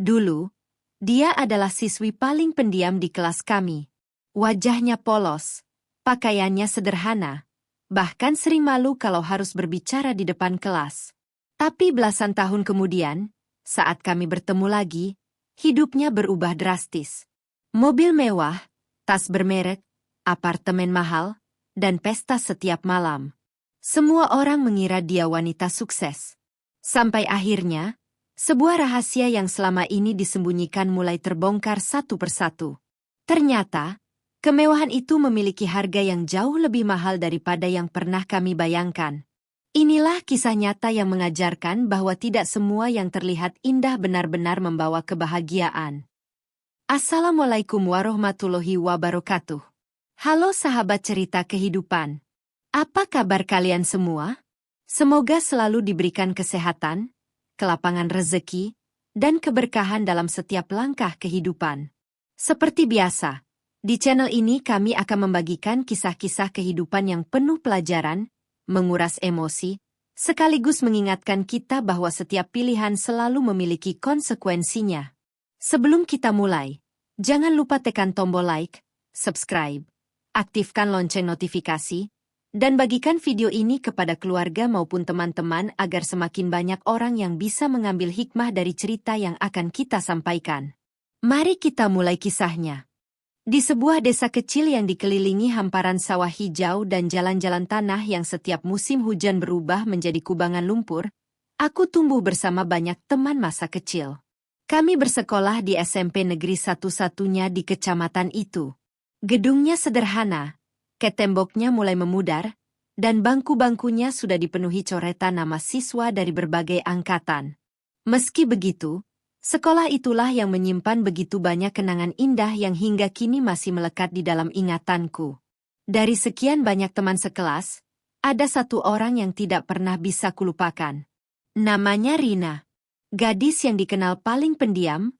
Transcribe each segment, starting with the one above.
Dulu, dia adalah siswi paling pendiam di kelas kami. Wajahnya polos, pakaiannya sederhana, bahkan sering malu kalau harus berbicara di depan kelas. Tapi belasan tahun kemudian, saat kami bertemu lagi, hidupnya berubah drastis. Mobil mewah, tas bermerek, apartemen mahal, dan pesta setiap malam. Semua orang mengira dia wanita sukses. Sampai akhirnya, sebuah rahasia yang selama ini disembunyikan mulai terbongkar satu persatu. Ternyata, kemewahan itu memiliki harga yang jauh lebih mahal daripada yang pernah kami bayangkan. Inilah kisah nyata yang mengajarkan bahwa tidak semua yang terlihat indah benar-benar membawa kebahagiaan. Assalamualaikum warahmatullahi wabarakatuh. Halo sahabat cerita kehidupan. Apa kabar kalian semua? Semoga selalu diberikan kesehatan, kelapangan rezeki, dan keberkahan dalam setiap langkah kehidupan. Seperti biasa, di channel ini kami akan membagikan kisah-kisah kehidupan yang penuh pelajaran, menguras emosi, sekaligus mengingatkan kita bahwa setiap pilihan selalu memiliki konsekuensinya. Sebelum kita mulai, jangan lupa tekan tombol like, subscribe, aktifkan lonceng notifikasi, dan bagikan video ini kepada keluarga maupun teman-teman agar semakin banyak orang yang bisa mengambil hikmah dari cerita yang akan kita sampaikan. Mari kita mulai kisahnya. Di sebuah desa kecil yang dikelilingi hamparan sawah hijau dan jalan-jalan tanah yang setiap musim hujan berubah menjadi kubangan lumpur, aku tumbuh bersama banyak teman masa kecil. Kami bersekolah di SMP negeri satu-satunya di kecamatan itu. Gedungnya sederhana, temboknya mulai memudar, dan bangku-bangkunya sudah dipenuhi coretan nama siswa dari berbagai angkatan. Meski begitu, sekolah itulah yang menyimpan begitu banyak kenangan indah yang hingga kini masih melekat di dalam ingatanku. Dari sekian banyak teman sekelas, ada satu orang yang tidak pernah bisa kulupakan. Namanya Rina. Gadis yang dikenal paling pendiam,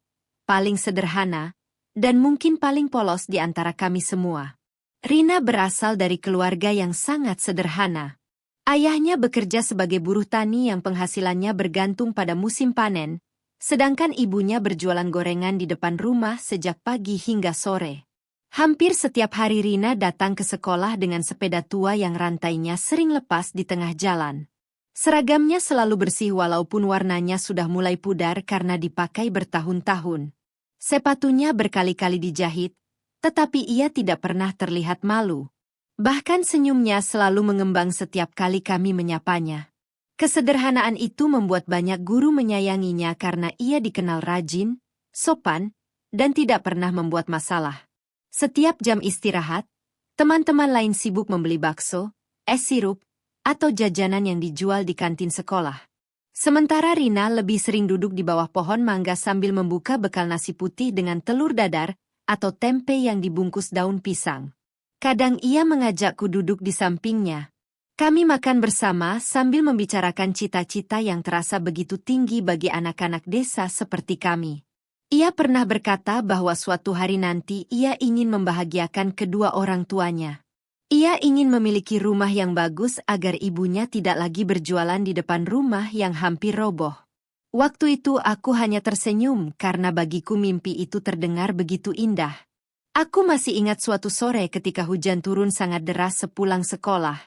paling sederhana, dan mungkin paling polos di antara kami semua. Rina berasal dari keluarga yang sangat sederhana. Ayahnya bekerja sebagai buruh tani yang penghasilannya bergantung pada musim panen, sedangkan ibunya berjualan gorengan di depan rumah sejak pagi hingga sore. Hampir setiap hari Rina datang ke sekolah dengan sepeda tua yang rantainya sering lepas di tengah jalan. Seragamnya selalu bersih walaupun warnanya sudah mulai pudar karena dipakai bertahun-tahun. Sepatunya berkali-kali dijahit, tetapi ia tidak pernah terlihat malu. Bahkan senyumnya selalu mengembang setiap kali kami menyapanya. Kesederhanaan itu membuat banyak guru menyayanginya karena ia dikenal rajin, sopan, dan tidak pernah membuat masalah. Setiap jam istirahat, teman-teman lain sibuk membeli bakso, es sirup, atau jajanan yang dijual di kantin sekolah. Sementara Rina lebih sering duduk di bawah pohon mangga sambil membuka bekal nasi putih dengan telur dadar, atau tempe yang dibungkus daun pisang. Kadang ia mengajakku duduk di sampingnya. Kami makan bersama sambil membicarakan cita-cita yang terasa begitu tinggi bagi anak-anak desa seperti kami. Ia pernah berkata bahwa suatu hari nanti ia ingin membahagiakan kedua orang tuanya. Ia ingin memiliki rumah yang bagus agar ibunya tidak lagi berjualan di depan rumah yang hampir roboh. Waktu itu aku hanya tersenyum karena bagiku mimpi itu terdengar begitu indah. Aku masih ingat suatu sore ketika hujan turun sangat deras sepulang sekolah.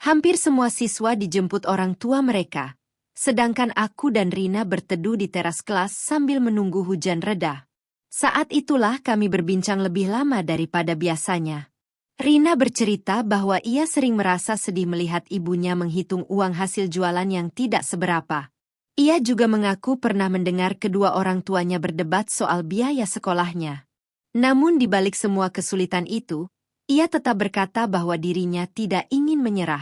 Hampir semua siswa dijemput orang tua mereka, sedangkan aku dan Rina berteduh di teras kelas sambil menunggu hujan reda. Saat itulah kami berbincang lebih lama daripada biasanya. Rina bercerita bahwa ia sering merasa sedih melihat ibunya menghitung uang hasil jualan yang tidak seberapa. Ia juga mengaku pernah mendengar kedua orang tuanya berdebat soal biaya sekolahnya. Namun di balik semua kesulitan itu, ia tetap berkata bahwa dirinya tidak ingin menyerah.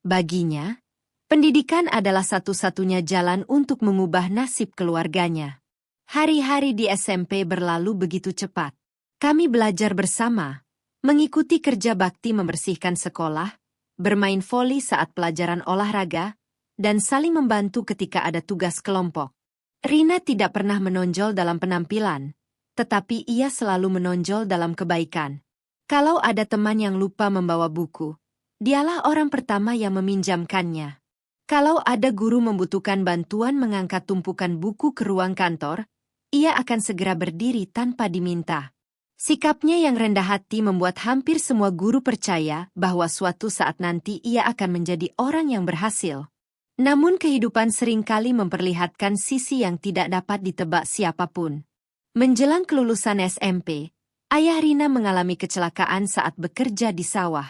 Baginya, pendidikan adalah satu-satunya jalan untuk mengubah nasib keluarganya. Hari-hari di SMP berlalu begitu cepat. Kami belajar bersama, mengikuti kerja bakti membersihkan sekolah, bermain voli saat pelajaran olahraga, dan saling membantu ketika ada tugas kelompok. Rina tidak pernah menonjol dalam penampilan, tetapi ia selalu menonjol dalam kebaikan. Kalau ada teman yang lupa membawa buku, dialah orang pertama yang meminjamkannya. Kalau ada guru membutuhkan bantuan mengangkat tumpukan buku ke ruang kantor, ia akan segera berdiri tanpa diminta. Sikapnya yang rendah hati membuat hampir semua guru percaya bahwa suatu saat nanti ia akan menjadi orang yang berhasil. Namun kehidupan seringkali memperlihatkan sisi yang tidak dapat ditebak siapapun. Menjelang kelulusan SMP, ayah Rina mengalami kecelakaan saat bekerja di sawah.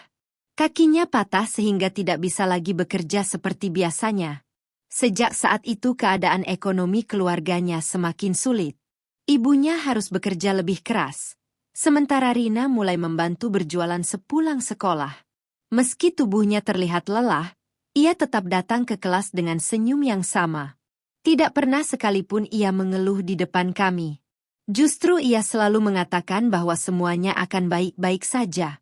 Kakinya patah sehingga tidak bisa lagi bekerja seperti biasanya. Sejak saat itu keadaan ekonomi keluarganya semakin sulit. Ibunya harus bekerja lebih keras. Sementara Rina mulai membantu berjualan sepulang sekolah. Meski tubuhnya terlihat lelah, ia tetap datang ke kelas dengan senyum yang sama. Tidak pernah sekalipun ia mengeluh di depan kami. Justru ia selalu mengatakan bahwa semuanya akan baik-baik saja.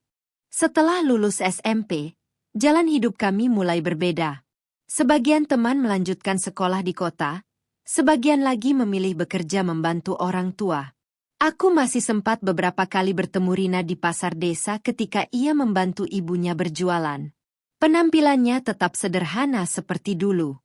Setelah lulus SMP, jalan hidup kami mulai berbeda. Sebagian teman melanjutkan sekolah di kota, sebagian lagi memilih bekerja membantu orang tua. Aku masih sempat beberapa kali bertemu Rina di pasar desa ketika ia membantu ibunya berjualan. Penampilannya tetap sederhana seperti dulu.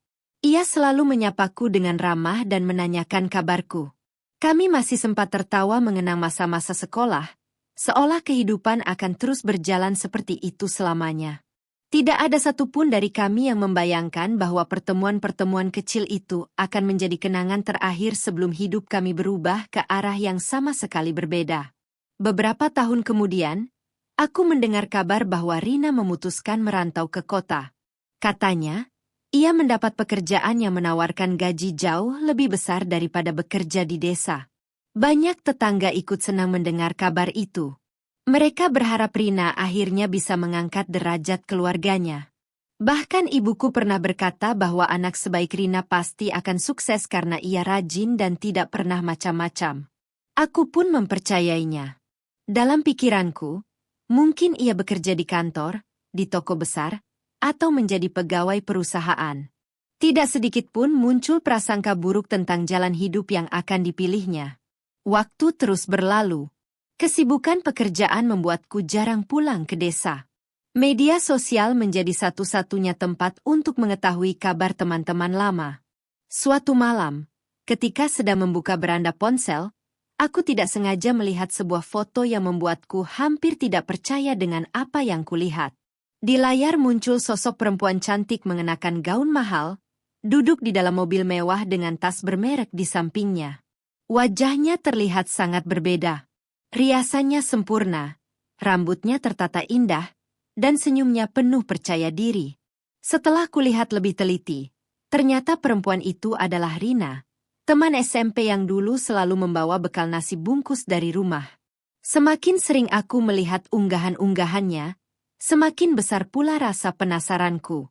Ia selalu menyapaku dengan ramah dan menanyakan kabarku. Kami masih sempat tertawa mengenang masa-masa sekolah, seolah kehidupan akan terus berjalan seperti itu selamanya. Tidak ada satupun dari kami yang membayangkan bahwa pertemuan-pertemuan kecil itu akan menjadi kenangan terakhir sebelum hidup kami berubah ke arah yang sama sekali berbeda. Beberapa tahun kemudian, aku mendengar kabar bahwa Rina memutuskan merantau ke kota. Katanya, ia mendapat pekerjaan yang menawarkan gaji jauh lebih besar daripada bekerja di desa. Banyak tetangga ikut senang mendengar kabar itu. Mereka berharap Rina akhirnya bisa mengangkat derajat keluarganya. Bahkan ibuku pernah berkata bahwa anak sebaik Rina pasti akan sukses karena ia rajin dan tidak pernah macam-macam. Aku pun mempercayainya. Dalam pikiranku, mungkin ia bekerja di kantor, di toko besar, atau menjadi pegawai perusahaan. Tidak sedikit pun muncul prasangka buruk tentang jalan hidup yang akan dipilihnya. Waktu terus berlalu. Kesibukan pekerjaan membuatku jarang pulang ke desa. Media sosial menjadi satu-satunya tempat untuk mengetahui kabar teman-teman lama. Suatu malam, ketika sedang membuka beranda ponsel, aku tidak sengaja melihat sebuah foto yang membuatku hampir tidak percaya dengan apa yang kulihat. Di layar muncul sosok perempuan cantik mengenakan gaun mahal, duduk di dalam mobil mewah dengan tas bermerek di sampingnya. Wajahnya terlihat sangat berbeda. Riasannya sempurna, rambutnya tertata indah, dan senyumnya penuh percaya diri. Setelah kulihat lebih teliti, ternyata perempuan itu adalah Rina, teman SMP yang dulu selalu membawa bekal nasi bungkus dari rumah. Semakin sering aku melihat unggahan-unggahannya, semakin besar pula rasa penasaranku.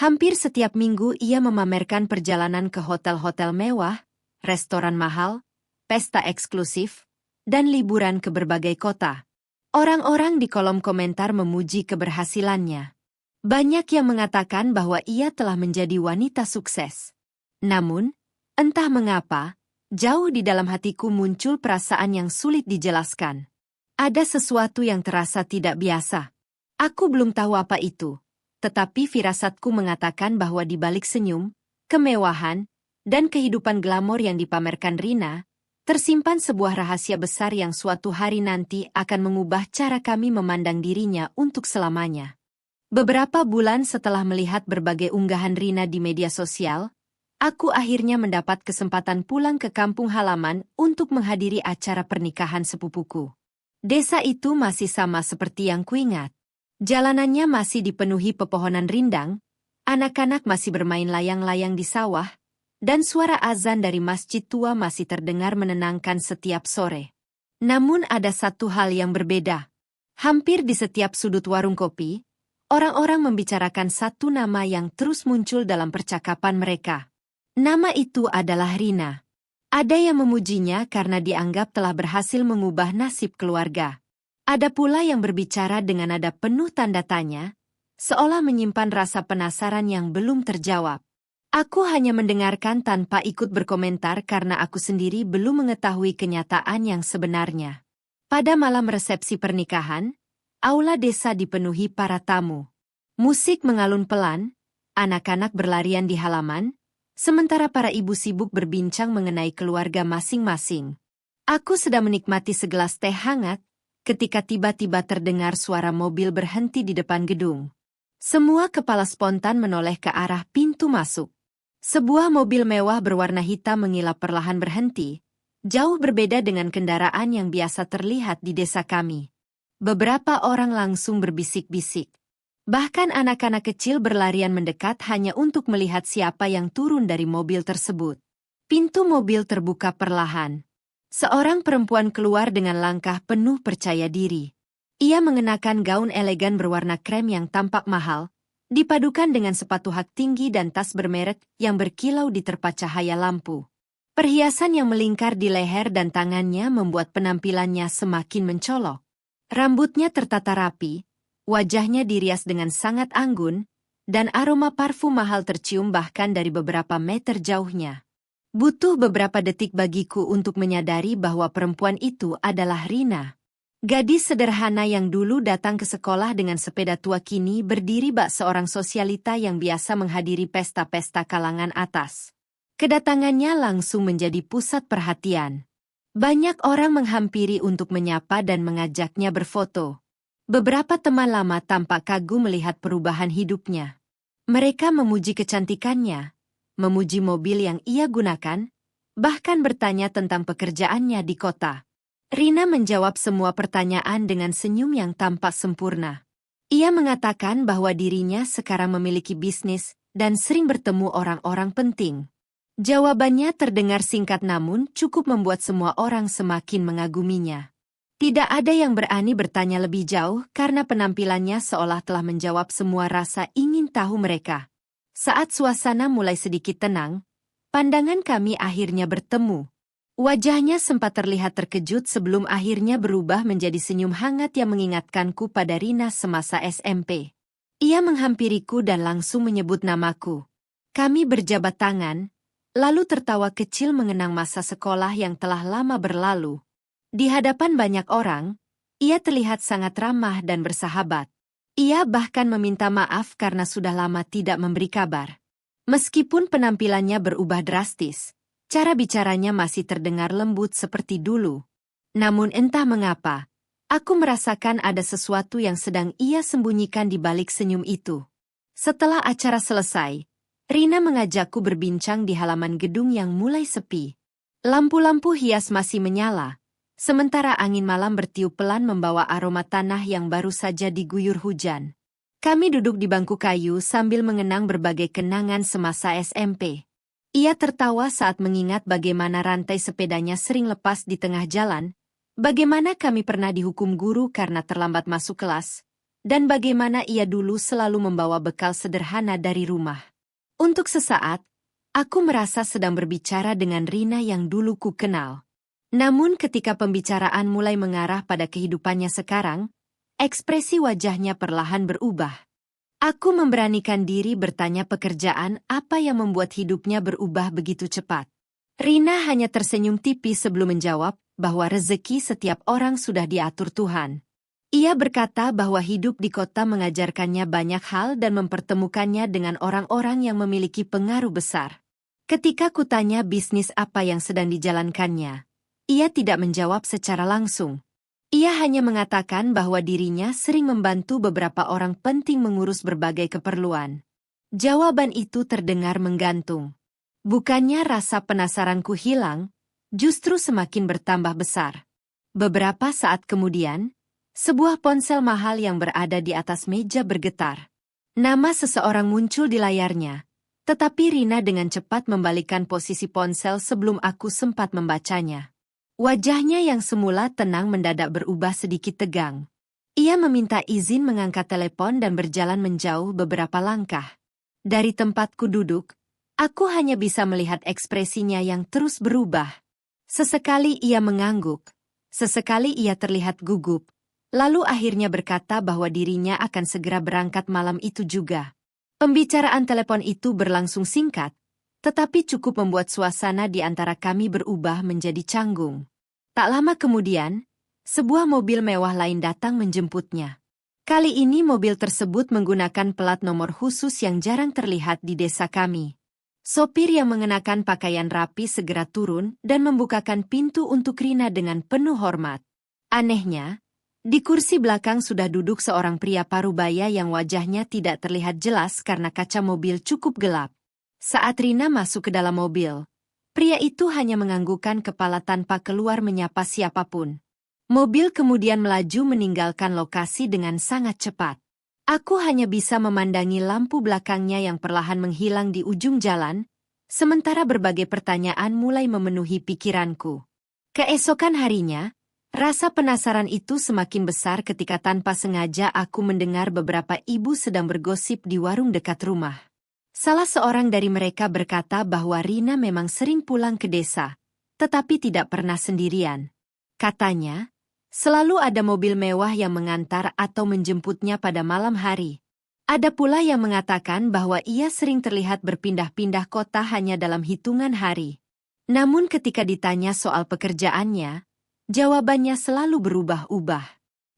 Hampir setiap minggu ia memamerkan perjalanan ke hotel-hotel mewah, restoran mahal, pesta eksklusif, dan liburan ke berbagai kota. Orang-orang di kolom komentar memuji keberhasilannya. Banyak yang mengatakan bahwa ia telah menjadi wanita sukses. Namun, entah mengapa, jauh di dalam hatiku muncul perasaan yang sulit dijelaskan. Ada sesuatu yang terasa tidak biasa. Aku belum tahu apa itu, tetapi firasatku mengatakan bahwa di balik senyum, kemewahan, dan kehidupan glamor yang dipamerkan Rina, tersimpan sebuah rahasia besar yang suatu hari nanti akan mengubah cara kami memandang dirinya untuk selamanya. Beberapa bulan setelah melihat berbagai unggahan Rina di media sosial, aku akhirnya mendapat kesempatan pulang ke kampung halaman untuk menghadiri acara pernikahan sepupuku. Desa itu masih sama seperti yang kuingat. Jalanannya masih dipenuhi pepohonan rindang, anak-anak masih bermain layang-layang di sawah, dan suara azan dari masjid tua masih terdengar menenangkan setiap sore. Namun ada satu hal yang berbeda. Hampir di setiap sudut warung kopi, orang-orang membicarakan satu nama yang terus muncul dalam percakapan mereka. Nama itu adalah Rina. Ada yang memujinya karena dianggap telah berhasil mengubah nasib keluarga. Ada pula yang berbicara dengan nada penuh tanda tanya, seolah menyimpan rasa penasaran yang belum terjawab. Aku hanya mendengarkan tanpa ikut berkomentar karena aku sendiri belum mengetahui kenyataan yang sebenarnya. Pada malam resepsi pernikahan, aula desa dipenuhi para tamu. Musik mengalun pelan, anak-anak berlarian di halaman, sementara para ibu sibuk berbincang mengenai keluarga masing-masing. Aku sedang menikmati segelas teh hangat, ketika tiba-tiba terdengar suara mobil berhenti di depan gedung. Semua kepala spontan menoleh ke arah pintu masuk. Sebuah mobil mewah berwarna hitam mengilap perlahan berhenti, jauh berbeda dengan kendaraan yang biasa terlihat di desa kami. Beberapa orang langsung berbisik-bisik. Bahkan anak-anak kecil berlarian mendekat hanya untuk melihat siapa yang turun dari mobil tersebut. Pintu mobil terbuka perlahan. Seorang perempuan keluar dengan langkah penuh percaya diri. Ia mengenakan gaun elegan berwarna krem yang tampak mahal, dipadukan dengan sepatu hak tinggi dan tas bermerek yang berkilau diterpa cahaya lampu. Perhiasan yang melingkar di leher dan tangannya membuat penampilannya semakin mencolok. Rambutnya tertata rapi, wajahnya dirias dengan sangat anggun, dan aroma parfum mahal tercium bahkan dari beberapa meter jauhnya. Butuh beberapa detik bagiku untuk menyadari bahwa perempuan itu adalah Rina. Gadis sederhana yang dulu datang ke sekolah dengan sepeda tua kini berdiri bak seorang sosialita yang biasa menghadiri pesta-pesta kalangan atas. Kedatangannya langsung menjadi pusat perhatian. Banyak orang menghampiri untuk menyapa dan mengajaknya berfoto. Beberapa teman lama tampak kagum melihat perubahan hidupnya. Mereka memuji kecantikannya, memuji mobil yang ia gunakan, bahkan bertanya tentang pekerjaannya di kota. Rina menjawab semua pertanyaan dengan senyum yang tampak sempurna. Ia mengatakan bahwa dirinya sekarang memiliki bisnis dan sering bertemu orang-orang penting. Jawabannya terdengar singkat namun cukup membuat semua orang semakin mengaguminya. Tidak ada yang berani bertanya lebih jauh karena penampilannya seolah telah menjawab semua rasa ingin tahu mereka. Saat suasana mulai sedikit tenang, pandangan kami akhirnya bertemu. Wajahnya sempat terlihat terkejut sebelum akhirnya berubah menjadi senyum hangat yang mengingatkanku pada Rina semasa SMP. Ia menghampiriku dan langsung menyebut namaku. Kami berjabat tangan, lalu tertawa kecil mengenang masa sekolah yang telah lama berlalu. Di hadapan banyak orang, ia terlihat sangat ramah dan bersahabat. Ia bahkan meminta maaf karena sudah lama tidak memberi kabar. Meskipun penampilannya berubah drastis, cara bicaranya masih terdengar lembut seperti dulu. Namun entah mengapa, aku merasakan ada sesuatu yang sedang ia sembunyikan di balik senyum itu. Setelah acara selesai, Rina mengajakku berbincang di halaman gedung yang mulai sepi. Lampu-lampu hias masih menyala, sementara angin malam bertiup pelan membawa aroma tanah yang baru saja diguyur hujan. Kami duduk di bangku kayu sambil mengenang berbagai kenangan semasa SMP. Ia tertawa saat mengingat bagaimana rantai sepedanya sering lepas di tengah jalan, bagaimana kami pernah dihukum guru karena terlambat masuk kelas, dan bagaimana ia dulu selalu membawa bekal sederhana dari rumah. Untuk sesaat, aku merasa sedang berbicara dengan Rina yang dulu ku kenal. Namun ketika pembicaraan mulai mengarah pada kehidupannya sekarang, ekspresi wajahnya perlahan berubah. Aku memberanikan diri bertanya pekerjaan apa yang membuat hidupnya berubah begitu cepat. Rina hanya tersenyum tipis sebelum menjawab bahwa rezeki setiap orang sudah diatur Tuhan. Ia berkata bahwa hidup di kota mengajarkannya banyak hal dan mempertemukannya dengan orang-orang yang memiliki pengaruh besar. Ketika kutanya bisnis apa yang sedang dijalankannya, ia tidak menjawab secara langsung. Ia hanya mengatakan bahwa dirinya sering membantu beberapa orang penting mengurus berbagai keperluan. Jawaban itu terdengar menggantung. Bukannya rasa penasaranku hilang, justru semakin bertambah besar. Beberapa saat kemudian, sebuah ponsel mahal yang berada di atas meja bergetar. Nama seseorang muncul di layarnya, tetapi Rina dengan cepat membalikkan posisi ponsel sebelum aku sempat membacanya. Wajahnya yang semula tenang mendadak berubah sedikit tegang. Ia meminta izin mengangkat telepon dan berjalan menjauh beberapa langkah. Dari tempatku duduk, aku hanya bisa melihat ekspresinya yang terus berubah. Sesekali ia mengangguk, sesekali ia terlihat gugup. Lalu akhirnya berkata bahwa dirinya akan segera berangkat malam itu juga. Pembicaraan telepon itu berlangsung singkat, tetapi cukup membuat suasana di antara kami berubah menjadi canggung. Tak lama kemudian, sebuah mobil mewah lain datang menjemputnya. Kali ini mobil tersebut menggunakan plat nomor khusus yang jarang terlihat di desa kami. Sopir yang mengenakan pakaian rapi segera turun dan membukakan pintu untuk Rina dengan penuh hormat. Anehnya, di kursi belakang sudah duduk seorang pria parubaya yang wajahnya tidak terlihat jelas karena kaca mobil cukup gelap. Saat Rina masuk ke dalam mobil, pria itu hanya menganggukkan kepala tanpa keluar menyapa siapapun. Mobil kemudian melaju meninggalkan lokasi dengan sangat cepat. Aku hanya bisa memandangi lampu belakangnya yang perlahan menghilang di ujung jalan, sementara berbagai pertanyaan mulai memenuhi pikiranku. Keesokan harinya, rasa penasaran itu semakin besar ketika tanpa sengaja aku mendengar beberapa ibu sedang bergosip di warung dekat rumah. Salah seorang dari mereka berkata bahwa Rina memang sering pulang ke desa, tetapi tidak pernah sendirian. Katanya, selalu ada mobil mewah yang mengantar atau menjemputnya pada malam hari. Ada pula yang mengatakan bahwa ia sering terlihat berpindah-pindah kota hanya dalam hitungan hari. Namun ketika ditanya soal pekerjaannya, jawabannya selalu berubah-ubah.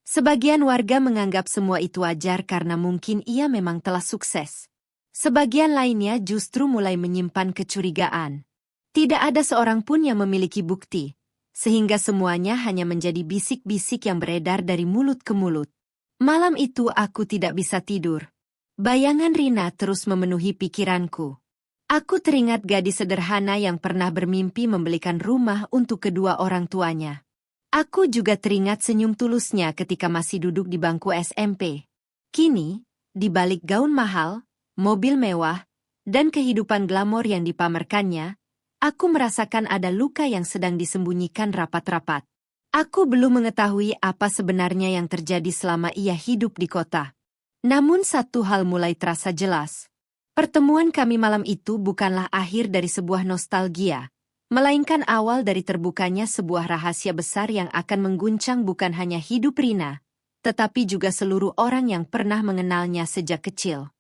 Sebagian warga menganggap semua itu wajar karena mungkin ia memang telah sukses. Sebagian lainnya justru mulai menyimpan kecurigaan. Tidak ada seorang pun yang memiliki bukti, sehingga semuanya hanya menjadi bisik-bisik yang beredar dari mulut ke mulut. Malam itu aku tidak bisa tidur. Bayangan Rina terus memenuhi pikiranku. Aku teringat gadis sederhana yang pernah bermimpi membelikan rumah untuk kedua orang tuanya. Aku juga teringat senyum tulusnya ketika masih duduk di bangku SMP. Kini, di balik gaun mahal, mobil mewah, dan kehidupan glamor yang dipamerkannya, aku merasakan ada luka yang sedang disembunyikan rapat-rapat. Aku belum mengetahui apa sebenarnya yang terjadi selama ia hidup di kota. Namun satu hal mulai terasa jelas. Pertemuan kami malam itu bukanlah akhir dari sebuah nostalgia, melainkan awal dari terbukanya sebuah rahasia besar yang akan mengguncang bukan hanya hidup Rina, tetapi juga seluruh orang yang pernah mengenalnya sejak kecil.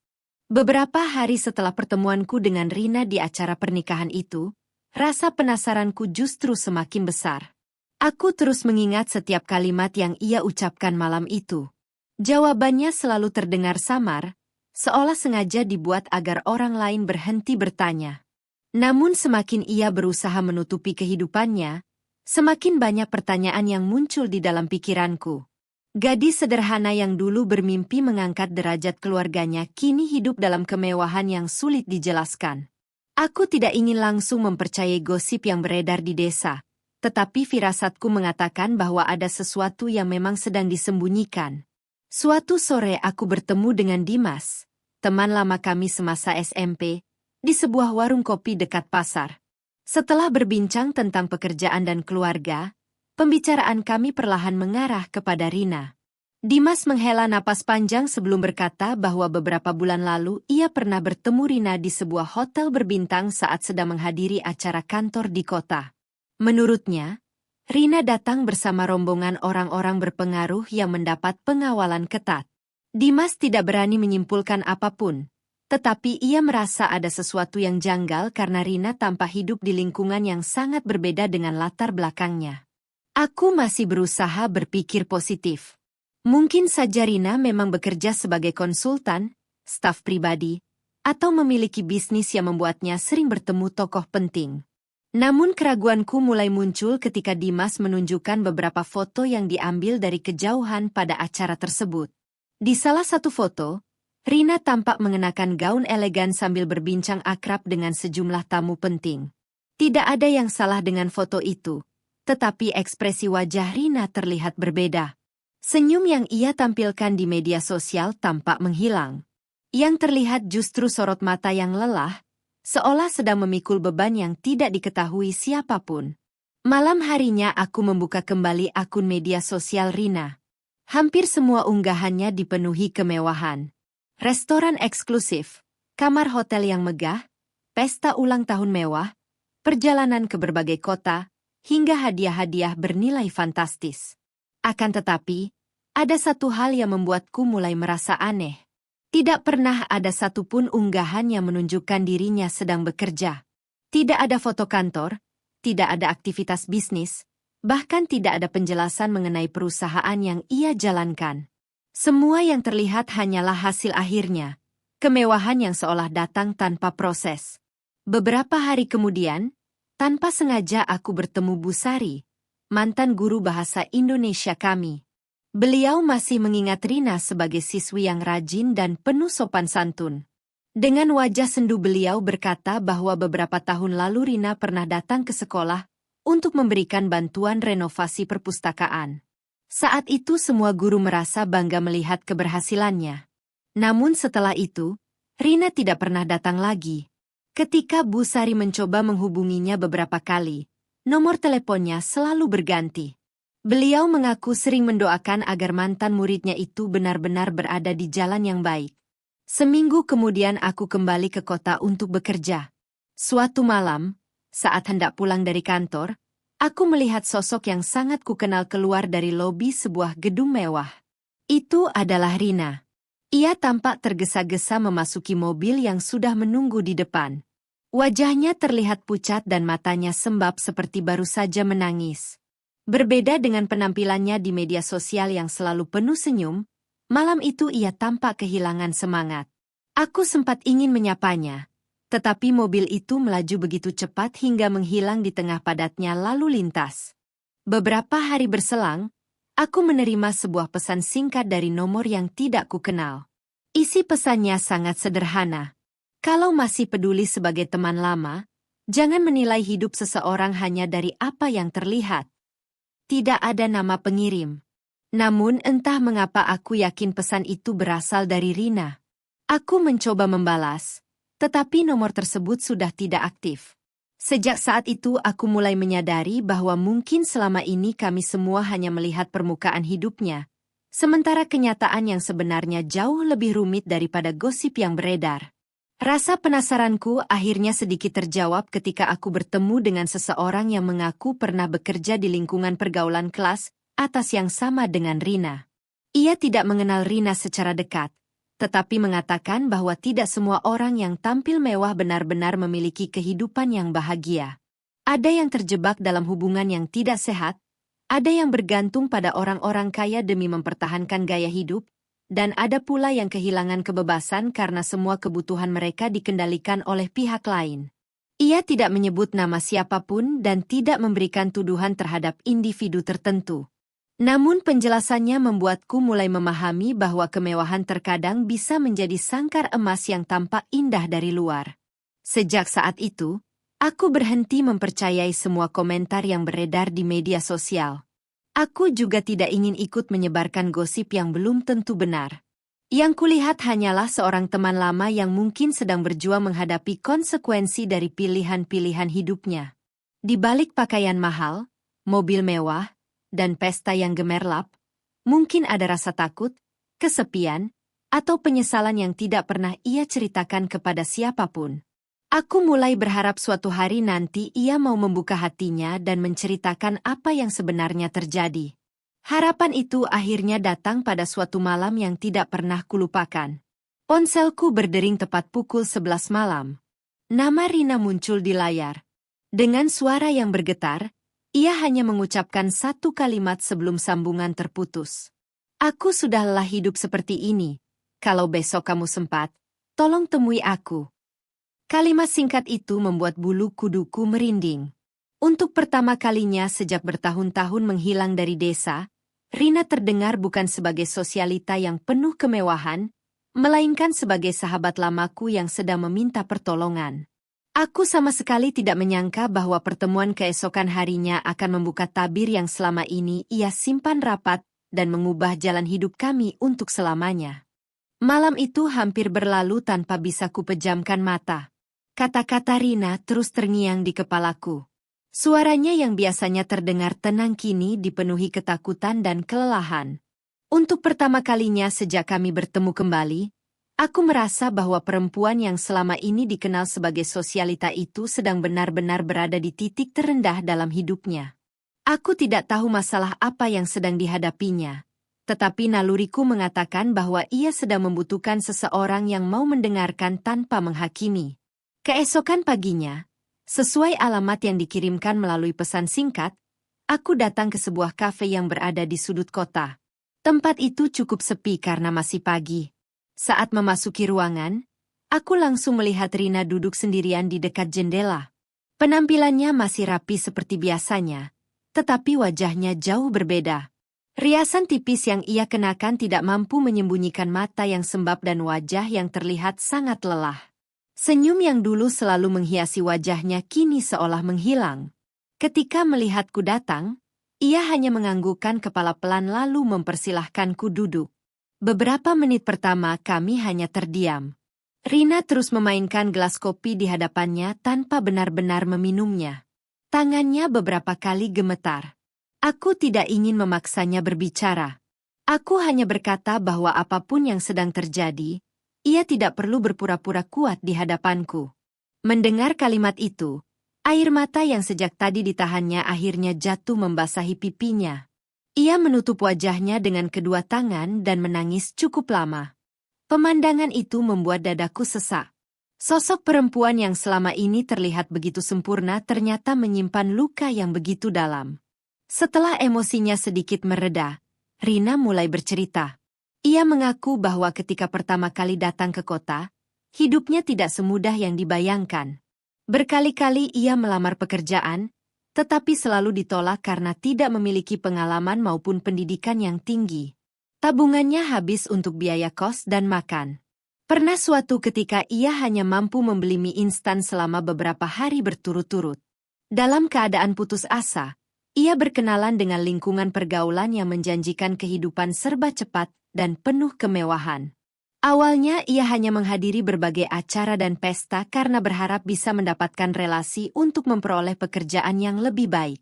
Beberapa hari setelah pertemuanku dengan Rina di acara pernikahan itu, rasa penasaranku justru semakin besar. Aku terus mengingat setiap kalimat yang ia ucapkan malam itu. Jawabannya selalu terdengar samar, seolah sengaja dibuat agar orang lain berhenti bertanya. Namun semakin ia berusaha menutupi kehidupannya, semakin banyak pertanyaan yang muncul di dalam pikiranku. Gadis sederhana yang dulu bermimpi mengangkat derajat keluarganya kini hidup dalam kemewahan yang sulit dijelaskan. Aku tidak ingin langsung mempercayai gosip yang beredar di desa, tetapi firasatku mengatakan bahwa ada sesuatu yang memang sedang disembunyikan. Suatu sore aku bertemu dengan Dimas, teman lama kami semasa SMP, di sebuah warung kopi dekat pasar. Setelah berbincang tentang pekerjaan dan keluarga, pembicaraan kami perlahan mengarah kepada Rina. Dimas menghela napas panjang sebelum berkata bahwa beberapa bulan lalu ia pernah bertemu Rina di sebuah hotel berbintang saat sedang menghadiri acara kantor di kota. Menurutnya, Rina datang bersama rombongan orang-orang berpengaruh yang mendapat pengawalan ketat. Dimas tidak berani menyimpulkan apapun, tetapi ia merasa ada sesuatu yang janggal karena Rina tampak hidup di lingkungan yang sangat berbeda dengan latar belakangnya. Aku masih berusaha berpikir positif. Mungkin saja Rina memang bekerja sebagai konsultan, staf pribadi, atau memiliki bisnis yang membuatnya sering bertemu tokoh penting. Namun keraguanku mulai muncul ketika Dimas menunjukkan beberapa foto yang diambil dari kejauhan pada acara tersebut. Di salah satu foto, Rina tampak mengenakan gaun elegan sambil berbincang akrab dengan sejumlah tamu penting. Tidak ada yang salah dengan foto itu, tetapi ekspresi wajah Rina terlihat berbeda. Senyum yang ia tampilkan di media sosial tampak menghilang. Yang terlihat justru sorot mata yang lelah, seolah sedang memikul beban yang tidak diketahui siapapun. Malam harinya aku membuka kembali akun media sosial Rina. Hampir semua unggahannya dipenuhi kemewahan. Restoran eksklusif, kamar hotel yang megah, pesta ulang tahun mewah, perjalanan ke berbagai kota, hingga hadiah-hadiah bernilai fantastis. Akan tetapi, ada satu hal yang membuatku mulai merasa aneh. Tidak pernah ada satupun unggahan yang menunjukkan dirinya sedang bekerja. Tidak ada foto kantor, tidak ada aktivitas bisnis, bahkan tidak ada penjelasan mengenai perusahaan yang ia jalankan. Semua yang terlihat hanyalah hasil akhirnya, kemewahan yang seolah datang tanpa proses. Beberapa hari kemudian, tanpa sengaja aku bertemu Bu Sari, mantan guru bahasa Indonesia kami. Beliau masih mengingat Rina sebagai siswi yang rajin dan penuh sopan santun. Dengan wajah sendu beliau berkata bahwa beberapa tahun lalu Rina pernah datang ke sekolah untuk memberikan bantuan renovasi perpustakaan. Saat itu semua guru merasa bangga melihat keberhasilannya. Namun setelah itu, Rina tidak pernah datang lagi. Ketika Bu Sari mencoba menghubunginya beberapa kali, nomor teleponnya selalu berganti. Beliau mengaku sering mendoakan agar mantan muridnya itu benar-benar berada di jalan yang baik. Seminggu kemudian aku kembali ke kota untuk bekerja. Suatu malam, saat hendak pulang dari kantor, aku melihat sosok yang sangat kukenal keluar dari lobi sebuah gedung mewah. Itu adalah Rina. Ia tampak tergesa-gesa memasuki mobil yang sudah menunggu di depan. Wajahnya terlihat pucat dan matanya sembab seperti baru saja menangis. Berbeda dengan penampilannya di media sosial yang selalu penuh senyum, malam itu ia tampak kehilangan semangat. Aku sempat ingin menyapanya, tetapi mobil itu melaju begitu cepat hingga menghilang di tengah padatnya lalu lintas. Beberapa hari berselang, aku menerima sebuah pesan singkat dari nomor yang tidak kukenal. Isi pesannya sangat sederhana. Kalau masih peduli sebagai teman lama, jangan menilai hidup seseorang hanya dari apa yang terlihat. Tidak ada nama pengirim. Namun entah mengapa aku yakin pesan itu berasal dari Rina. Aku mencoba membalas, tetapi nomor tersebut sudah tidak aktif. Sejak saat itu aku mulai menyadari bahwa mungkin selama ini kami semua hanya melihat permukaan hidupnya, sementara kenyataan yang sebenarnya jauh lebih rumit daripada gosip yang beredar. Rasa penasaranku akhirnya sedikit terjawab ketika aku bertemu dengan seseorang yang mengaku pernah bekerja di lingkungan pergaulan kelas atas yang sama dengan Rina. Ia tidak mengenal Rina secara dekat, tetapi mengatakan bahwa tidak semua orang yang tampil mewah benar-benar memiliki kehidupan yang bahagia. Ada yang terjebak dalam hubungan yang tidak sehat, ada yang bergantung pada orang-orang kaya demi mempertahankan gaya hidup, dan ada pula yang kehilangan kebebasan karena semua kebutuhan mereka dikendalikan oleh pihak lain. Ia tidak menyebut nama siapapun dan tidak memberikan tuduhan terhadap individu tertentu. Namun penjelasannya membuatku mulai memahami bahwa kemewahan terkadang bisa menjadi sangkar emas yang tampak indah dari luar. Sejak saat itu, aku berhenti mempercayai semua komentar yang beredar di media sosial. Aku juga tidak ingin ikut menyebarkan gosip yang belum tentu benar. Yang kulihat hanyalah seorang teman lama yang mungkin sedang berjuang menghadapi konsekuensi dari pilihan-pilihan hidupnya. Di balik pakaian mahal, mobil mewah, dan pesta yang gemerlap, mungkin ada rasa takut, kesepian, atau penyesalan yang tidak pernah ia ceritakan kepada siapapun. Aku mulai berharap suatu hari nanti ia mau membuka hatinya dan menceritakan apa yang sebenarnya terjadi. Harapan itu akhirnya datang pada suatu malam yang tidak pernah kulupakan. Ponselku berdering tepat pukul 11 malam. Nama Rina muncul di layar. Dengan suara yang bergetar, ia hanya mengucapkan satu kalimat sebelum sambungan terputus. Aku sudah lelah hidup seperti ini. Kalau besok kamu sempat, tolong temui aku. Kalimat singkat itu membuat bulu kuduku merinding. Untuk pertama kalinya sejak bertahun-tahun menghilang dari desa, Rina terdengar bukan sebagai sosialita yang penuh kemewahan, melainkan sebagai sahabat lamaku yang sedang meminta pertolongan. Aku sama sekali tidak menyangka bahwa pertemuan keesokan harinya akan membuka tabir yang selama ini ia simpan rapat dan mengubah jalan hidup kami untuk selamanya. Malam itu hampir berlalu tanpa bisa kupejamkan mata. Kata-kata Rina terus terngiang di kepalaku. Suaranya yang biasanya terdengar tenang kini dipenuhi ketakutan dan kelelahan. Untuk pertama kalinya sejak kami bertemu kembali, aku merasa bahwa perempuan yang selama ini dikenal sebagai sosialita itu sedang benar-benar berada di titik terendah dalam hidupnya. Aku tidak tahu masalah apa yang sedang dihadapinya, tetapi naluriku mengatakan bahwa ia sedang membutuhkan seseorang yang mau mendengarkan tanpa menghakimi. Keesokan paginya, sesuai alamat yang dikirimkan melalui pesan singkat, aku datang ke sebuah kafe yang berada di sudut kota. Tempat itu cukup sepi karena masih pagi. Saat memasuki ruangan, Aku langsung melihat Rina duduk sendirian di dekat jendela. Penampilannya masih rapi seperti biasanya, tetapi wajahnya jauh berbeda. Riasan tipis yang ia kenakan tidak mampu menyembunyikan mata yang sembab dan wajah yang terlihat sangat lelah. Senyum yang dulu selalu menghiasi wajahnya kini seolah menghilang. Ketika melihatku datang, ia hanya menganggukkan kepala pelan lalu mempersilahkanku duduk. Beberapa menit pertama kami hanya terdiam. Rina terus memainkan gelas kopi di hadapannya tanpa benar-benar meminumnya. Tangannya beberapa kali gemetar. Aku tidak ingin memaksanya berbicara. Aku hanya berkata bahwa apapun yang sedang terjadi, ia tidak perlu berpura-pura kuat di hadapanku. Mendengar kalimat itu, air mata yang sejak tadi ditahannya akhirnya jatuh membasahi pipinya. Ia menutup wajahnya dengan kedua tangan dan menangis cukup lama. Pemandangan itu membuat dadaku sesak. Sosok perempuan yang selama ini terlihat begitu sempurna ternyata menyimpan luka yang begitu dalam. Setelah emosinya sedikit mereda, Rina mulai bercerita. Ia mengaku bahwa ketika pertama kali datang ke kota, hidupnya tidak semudah yang dibayangkan. Berkali-kali ia melamar pekerjaan, tetapi selalu ditolak karena tidak memiliki pengalaman maupun pendidikan yang tinggi. Tabungannya habis untuk biaya kos dan makan. Pernah suatu ketika ia hanya mampu membeli mie instan selama beberapa hari berturut-turut. Dalam keadaan putus asa, ia berkenalan dengan lingkungan pergaulan yang menjanjikan kehidupan serba cepat dan penuh kemewahan. Awalnya ia hanya menghadiri berbagai acara dan pesta karena berharap bisa mendapatkan relasi untuk memperoleh pekerjaan yang lebih baik.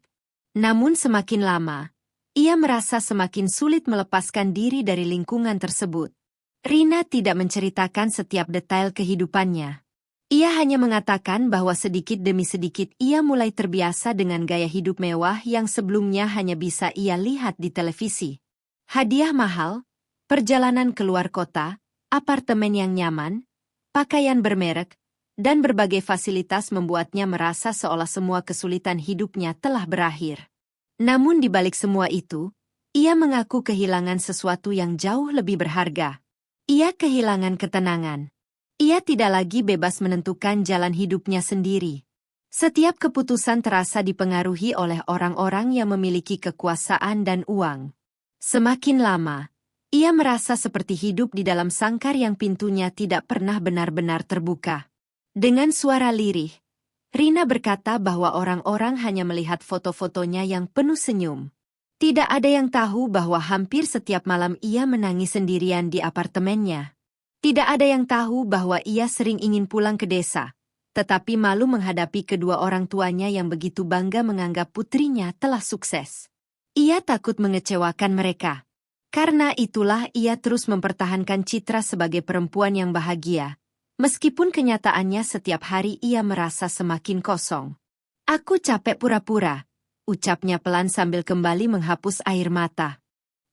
Namun semakin lama, ia merasa semakin sulit melepaskan diri dari lingkungan tersebut. Rina tidak menceritakan setiap detail kehidupannya. Ia hanya mengatakan bahwa sedikit demi sedikit ia mulai terbiasa dengan gaya hidup mewah yang sebelumnya hanya bisa ia lihat di televisi. Hadiah mahal, perjalanan keluar kota, apartemen yang nyaman, pakaian bermerek, dan berbagai fasilitas membuatnya merasa seolah semua kesulitan hidupnya telah berakhir. Namun di balik semua itu, ia mengaku kehilangan sesuatu yang jauh lebih berharga. Ia kehilangan ketenangan. Ia tidak lagi bebas menentukan jalan hidupnya sendiri. Setiap keputusan terasa dipengaruhi oleh orang-orang yang memiliki kekuasaan dan uang. Semakin lama, ia merasa seperti hidup di dalam sangkar yang pintunya tidak pernah benar-benar terbuka. Dengan suara lirih, Rina berkata bahwa orang-orang hanya melihat foto-fotonya yang penuh senyum. Tidak ada yang tahu bahwa hampir setiap malam ia menangis sendirian di apartemennya. Tidak ada yang tahu bahwa ia sering ingin pulang ke desa, tetapi malu menghadapi kedua orang tuanya yang begitu bangga menganggap putrinya telah sukses. Ia takut mengecewakan mereka. Karena itulah ia terus mempertahankan citra sebagai perempuan yang bahagia. Meskipun kenyataannya setiap hari ia merasa semakin kosong. Aku capek pura-pura, ucapnya pelan sambil kembali menghapus air mata.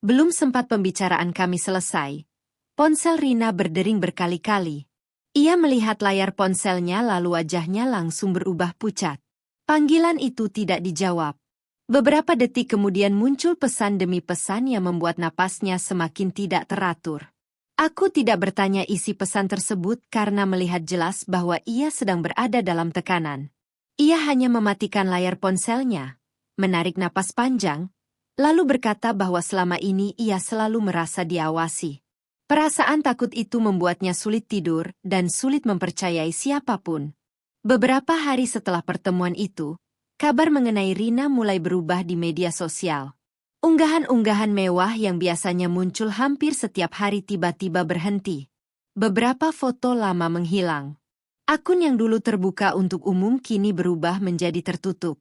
Belum sempat pembicaraan kami selesai. Ponsel Rina berdering berkali-kali. Ia melihat layar ponselnya lalu wajahnya langsung berubah pucat. Panggilan itu tidak dijawab. Beberapa detik kemudian muncul pesan demi pesan yang membuat napasnya semakin tidak teratur. Aku tidak bertanya isi pesan tersebut karena melihat jelas bahwa ia sedang berada dalam tekanan. Ia hanya mematikan layar ponselnya, menarik napas panjang, lalu berkata bahwa selama ini ia selalu merasa diawasi. Perasaan takut itu membuatnya sulit tidur dan sulit mempercayai siapapun. Beberapa hari setelah pertemuan itu, kabar mengenai Rina mulai berubah di media sosial. Unggahan-unggahan mewah yang biasanya muncul hampir setiap hari tiba-tiba berhenti. Beberapa foto lama menghilang. Akun yang dulu terbuka untuk umum kini berubah menjadi tertutup.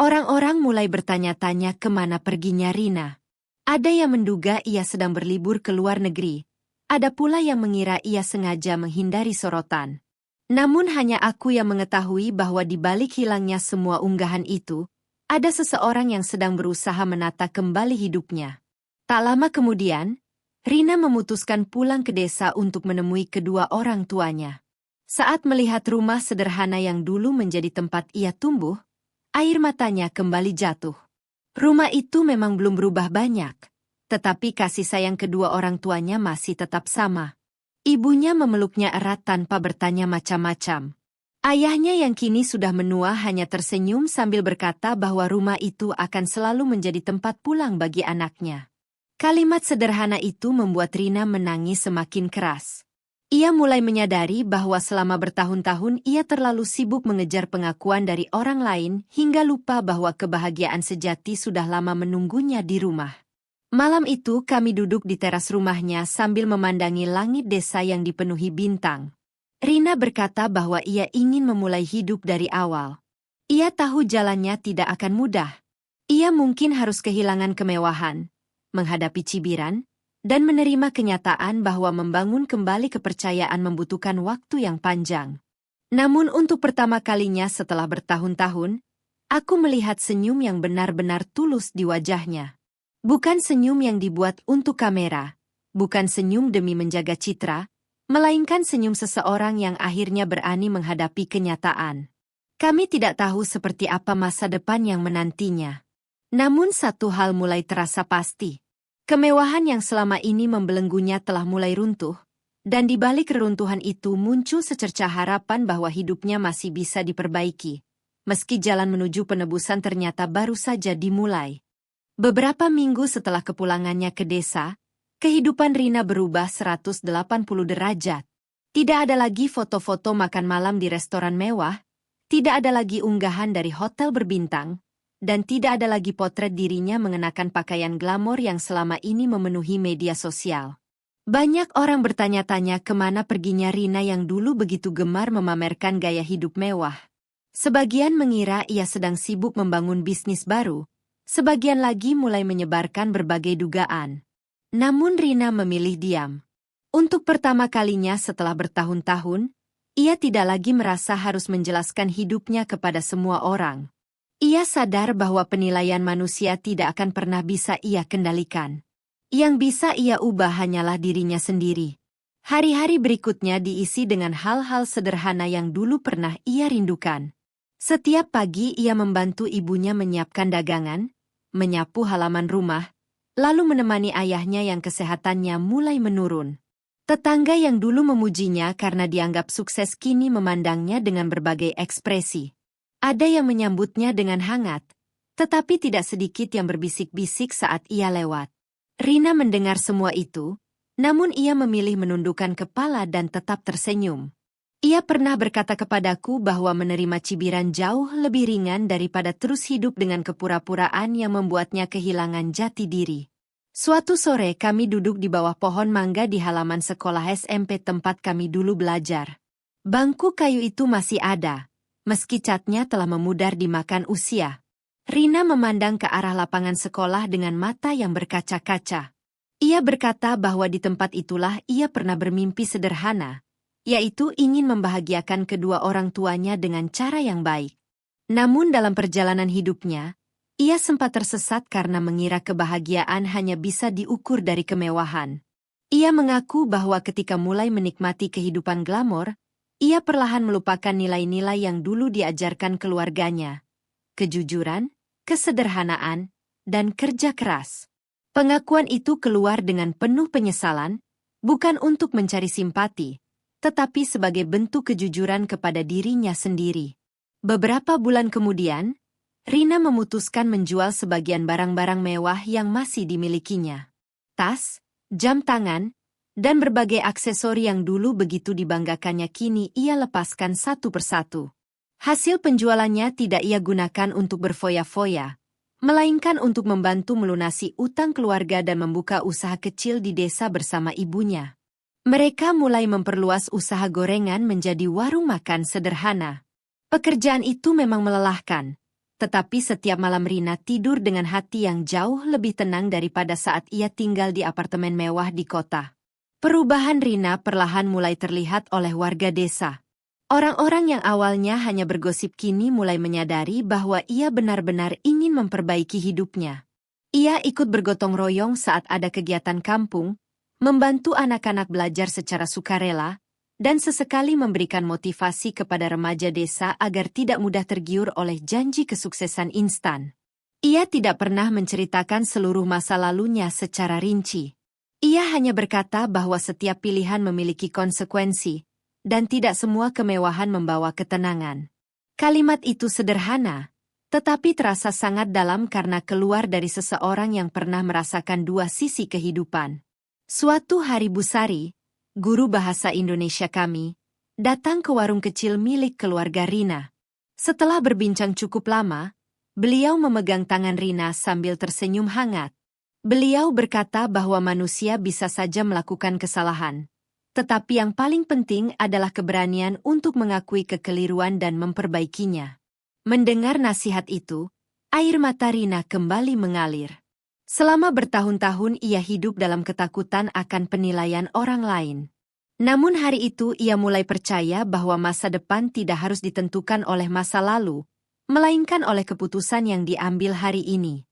Orang-orang mulai bertanya-tanya kemana perginya Rina. Ada yang menduga ia sedang berlibur ke luar negeri. Ada pula yang mengira ia sengaja menghindari sorotan. Namun hanya aku yang mengetahui bahwa di balik hilangnya semua unggahan itu, ada seseorang yang sedang berusaha menata kembali hidupnya. Tak lama kemudian, Rina memutuskan pulang ke desa untuk menemui kedua orang tuanya. Saat melihat rumah sederhana yang dulu menjadi tempat ia tumbuh, air matanya kembali jatuh. Rumah itu memang belum berubah banyak. Tetapi kasih sayang kedua orang tuanya masih tetap sama. Ibunya memeluknya erat tanpa bertanya macam-macam. Ayahnya yang kini sudah menua hanya tersenyum sambil berkata bahwa rumah itu akan selalu menjadi tempat pulang bagi anaknya. Kalimat sederhana itu membuat Rina menangis semakin keras. Ia mulai menyadari bahwa selama bertahun-tahun ia terlalu sibuk mengejar pengakuan dari orang lain hingga lupa bahwa kebahagiaan sejati sudah lama menunggunya di rumah. Malam itu kami duduk di teras rumahnya sambil memandangi langit desa yang dipenuhi bintang. Rina berkata bahwa ia ingin memulai hidup dari awal. Ia tahu jalannya tidak akan mudah. Ia mungkin harus kehilangan kemewahan, menghadapi cibiran, dan menerima kenyataan bahwa membangun kembali kepercayaan membutuhkan waktu yang panjang. Namun untuk pertama kalinya setelah bertahun-tahun, aku melihat senyum yang benar-benar tulus di wajahnya. Bukan senyum yang dibuat untuk kamera, bukan senyum demi menjaga citra, melainkan senyum seseorang yang akhirnya berani menghadapi kenyataan. Kami tidak tahu seperti apa masa depan yang menantinya. Namun satu hal mulai terasa pasti. Kemewahan yang selama ini membelenggunya telah mulai runtuh, dan di balik reruntuhan itu muncul secercah harapan bahwa hidupnya masih bisa diperbaiki, meski jalan menuju penebusan ternyata baru saja dimulai. Beberapa minggu setelah kepulangannya ke desa, kehidupan Rina berubah 180 derajat. Tidak ada lagi foto-foto makan malam di restoran mewah, tidak ada lagi unggahan dari hotel berbintang, dan tidak ada lagi potret dirinya mengenakan pakaian glamor yang selama ini memenuhi media sosial. Banyak orang bertanya-tanya kemana perginya Rina yang dulu begitu gemar memamerkan gaya hidup mewah. Sebagian mengira ia sedang sibuk membangun bisnis baru, sebagian lagi mulai menyebarkan berbagai dugaan. Namun Rina memilih diam. Untuk pertama kalinya setelah bertahun-tahun, ia tidak lagi merasa harus menjelaskan hidupnya kepada semua orang. Ia sadar bahwa penilaian manusia tidak akan pernah bisa ia kendalikan. Yang bisa ia ubah hanyalah dirinya sendiri. Hari-hari berikutnya diisi dengan hal-hal sederhana yang dulu pernah ia rindukan. Setiap pagi ia membantu ibunya menyiapkan dagangan, menyapu halaman rumah, lalu menemani ayahnya yang kesehatannya mulai menurun. Tetangga yang dulu memujinya karena dianggap sukses kini memandangnya dengan berbagai ekspresi. Ada yang menyambutnya dengan hangat, tetapi tidak sedikit yang berbisik-bisik saat ia lewat. Rina mendengar semua itu, namun ia memilih menundukkan kepala dan tetap tersenyum. Ia pernah berkata kepadaku bahwa menerima cibiran jauh lebih ringan daripada terus hidup dengan kepura-puraan yang membuatnya kehilangan jati diri. Suatu sore kami duduk di bawah pohon mangga di halaman sekolah SMP tempat kami dulu belajar. Bangku kayu itu masih ada, meski catnya telah memudar dimakan usia. Rina memandang ke arah lapangan sekolah dengan mata yang berkaca-kaca. Ia berkata bahwa di tempat itulah ia pernah bermimpi sederhana, yaitu ingin membahagiakan kedua orang tuanya dengan cara yang baik. Namun dalam perjalanan hidupnya, ia sempat tersesat karena mengira kebahagiaan hanya bisa diukur dari kemewahan. Ia mengaku bahwa ketika mulai menikmati kehidupan glamor, ia perlahan melupakan nilai-nilai yang dulu diajarkan keluarganya. Kejujuran, kesederhanaan, dan kerja keras. Pengakuan itu keluar dengan penuh penyesalan, bukan untuk mencari simpati, tetapi sebagai bentuk kejujuran kepada dirinya sendiri. Beberapa bulan kemudian, Rina memutuskan menjual sebagian barang-barang mewah yang masih dimilikinya. Tas, jam tangan, dan berbagai aksesori yang dulu begitu dibanggakannya kini ia lepaskan satu persatu. Hasil penjualannya tidak ia gunakan untuk berfoya-foya, melainkan untuk membantu melunasi utang keluarga dan membuka usaha kecil di desa bersama ibunya. Mereka mulai memperluas usaha gorengan menjadi warung makan sederhana. Pekerjaan itu memang melelahkan, tetapi setiap malam Rina tidur dengan hati yang jauh lebih tenang daripada saat ia tinggal di apartemen mewah di kota. Perubahan Rina perlahan mulai terlihat oleh warga desa. Orang-orang yang awalnya hanya bergosip kini mulai menyadari bahwa ia benar-benar ingin memperbaiki hidupnya. Ia ikut bergotong royong saat ada kegiatan kampung, membantu anak-anak belajar secara sukarela, dan sesekali memberikan motivasi kepada remaja desa agar tidak mudah tergiur oleh janji kesuksesan instan. Ia tidak pernah menceritakan seluruh masa lalunya secara rinci. Ia hanya berkata bahwa setiap pilihan memiliki konsekuensi, dan tidak semua kemewahan membawa ketenangan. Kalimat itu sederhana, tetapi terasa sangat dalam karena keluar dari seseorang yang pernah merasakan dua sisi kehidupan. Suatu hari Bu Sari, guru bahasa Indonesia kami, datang ke warung kecil milik keluarga Rina. Setelah berbincang cukup lama, beliau memegang tangan Rina sambil tersenyum hangat. Beliau berkata bahwa manusia bisa saja melakukan kesalahan, tetapi yang paling penting adalah keberanian untuk mengakui kekeliruan dan memperbaikinya. Mendengar nasihat itu, air mata Rina kembali mengalir. Selama bertahun-tahun ia hidup dalam ketakutan akan penilaian orang lain. Namun hari itu ia mulai percaya bahwa masa depan tidak harus ditentukan oleh masa lalu, melainkan oleh keputusan yang diambil hari ini.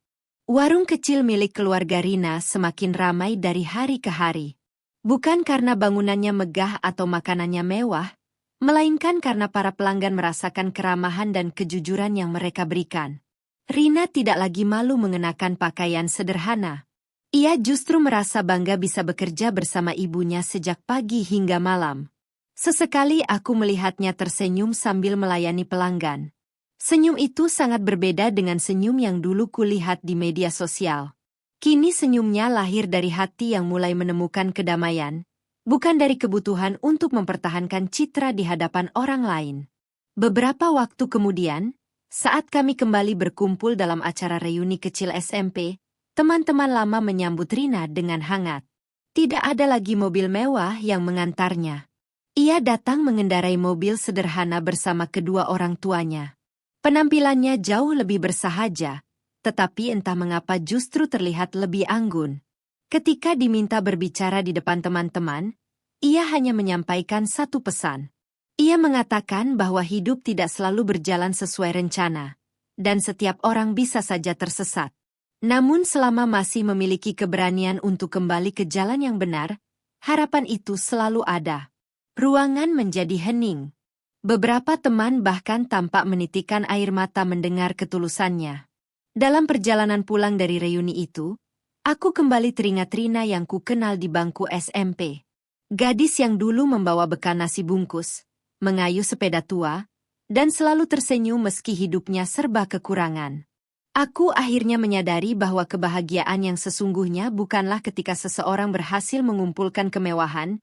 Warung kecil milik keluarga Rina semakin ramai dari hari ke hari. Bukan karena bangunannya megah atau makanannya mewah, melainkan karena para pelanggan merasakan keramahan dan kejujuran yang mereka berikan. Rina tidak lagi malu mengenakan pakaian sederhana. Ia justru merasa bangga bisa bekerja bersama ibunya sejak pagi hingga malam. Sesekali aku melihatnya tersenyum sambil melayani pelanggan. Senyum itu sangat berbeda dengan senyum yang dulu kulihat di media sosial. Kini senyumnya lahir dari hati yang mulai menemukan kedamaian, bukan dari kebutuhan untuk mempertahankan citra di hadapan orang lain. Beberapa waktu kemudian, saat kami kembali berkumpul dalam acara reuni kecil SMP, teman-teman lama menyambut Rina dengan hangat. Tidak ada lagi mobil mewah yang mengantarnya. Ia datang mengendarai mobil sederhana bersama kedua orang tuanya. Penampilannya jauh lebih bersahaja, tetapi entah mengapa justru terlihat lebih anggun. Ketika diminta berbicara di depan teman-teman, ia hanya menyampaikan satu pesan. Ia mengatakan bahwa hidup tidak selalu berjalan sesuai rencana, dan setiap orang bisa saja tersesat. Namun selama masih memiliki keberanian untuk kembali ke jalan yang benar, harapan itu selalu ada. Ruangan menjadi hening. Beberapa teman bahkan tampak menitikkan air mata mendengar ketulusannya. Dalam perjalanan pulang dari reuni itu, aku kembali teringat Rina yang ku kenal di bangku SMP. Gadis yang dulu membawa bekal nasi bungkus, mengayuh sepeda tua, dan selalu tersenyum meski hidupnya serba kekurangan. Aku akhirnya menyadari bahwa kebahagiaan yang sesungguhnya bukanlah ketika seseorang berhasil mengumpulkan kemewahan,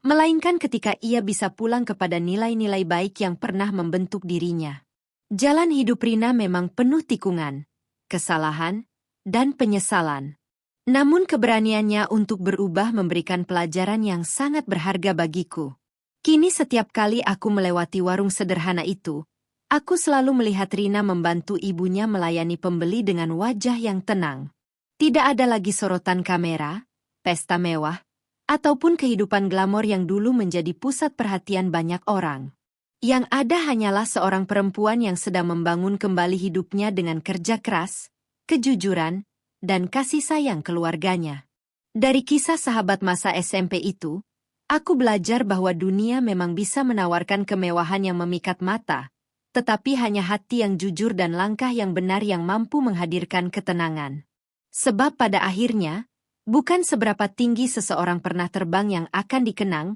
melainkan ketika ia bisa pulang kepada nilai-nilai baik yang pernah membentuk dirinya. Jalan hidup Rina memang penuh tikungan, kesalahan, dan penyesalan. Namun keberaniannya untuk berubah memberikan pelajaran yang sangat berharga bagiku. Kini setiap kali aku melewati warung sederhana itu, aku selalu melihat Rina membantu ibunya melayani pembeli dengan wajah yang tenang. Tidak ada lagi sorotan kamera, pesta mewah, ataupun kehidupan glamor yang dulu menjadi pusat perhatian banyak orang. Yang ada hanyalah seorang perempuan yang sedang membangun kembali hidupnya dengan kerja keras, kejujuran, dan kasih sayang keluarganya. Dari kisah sahabat masa SMP itu, aku belajar bahwa dunia memang bisa menawarkan kemewahan yang memikat mata, tetapi hanya hati yang jujur dan langkah yang benar yang mampu menghadirkan ketenangan. Sebab pada akhirnya, bukan seberapa tinggi seseorang pernah terbang yang akan dikenang,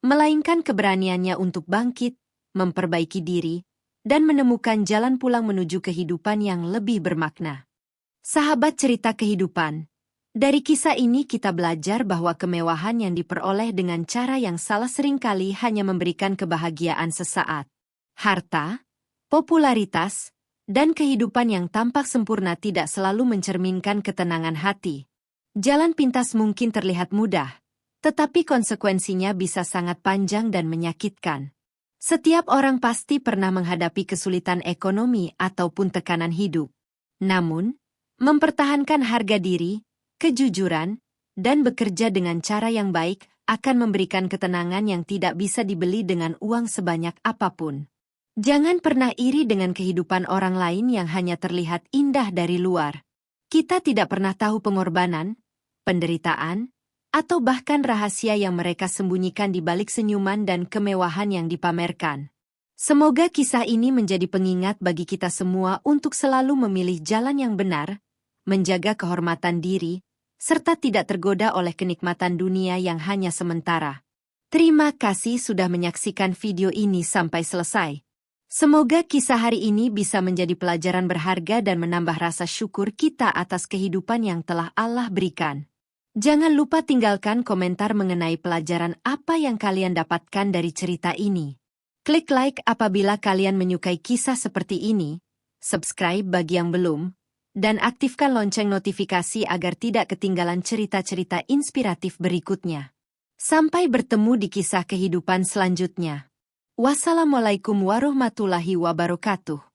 melainkan keberaniannya untuk bangkit, memperbaiki diri, dan menemukan jalan pulang menuju kehidupan yang lebih bermakna. Sahabat cerita kehidupan. Dari kisah ini kita belajar bahwa kemewahan yang diperoleh dengan cara yang salah seringkali hanya memberikan kebahagiaan sesaat. Harta, popularitas, dan kehidupan yang tampak sempurna tidak selalu mencerminkan ketenangan hati. Jalan pintas mungkin terlihat mudah, tetapi konsekuensinya bisa sangat panjang dan menyakitkan. Setiap orang pasti pernah menghadapi kesulitan ekonomi ataupun tekanan hidup. Namun, mempertahankan harga diri, kejujuran, dan bekerja dengan cara yang baik akan memberikan ketenangan yang tidak bisa dibeli dengan uang sebanyak apapun. Jangan pernah iri dengan kehidupan orang lain yang hanya terlihat indah dari luar. Kita tidak pernah tahu pengorbanan, penderitaan, atau bahkan rahasia yang mereka sembunyikan di balik senyuman dan kemewahan yang dipamerkan. Semoga kisah ini menjadi pengingat bagi kita semua untuk selalu memilih jalan yang benar, menjaga kehormatan diri, serta tidak tergoda oleh kenikmatan dunia yang hanya sementara. Terima kasih sudah menyaksikan video ini sampai selesai. Semoga kisah hari ini bisa menjadi pelajaran berharga dan menambah rasa syukur kita atas kehidupan yang telah Allah berikan. Jangan lupa tinggalkan komentar mengenai pelajaran apa yang kalian dapatkan dari cerita ini. Klik like apabila kalian menyukai kisah seperti ini, subscribe bagi yang belum, dan aktifkan lonceng notifikasi agar tidak ketinggalan cerita-cerita inspiratif berikutnya. Sampai bertemu di kisah kehidupan selanjutnya. Wassalamualaikum warahmatullahi wabarakatuh.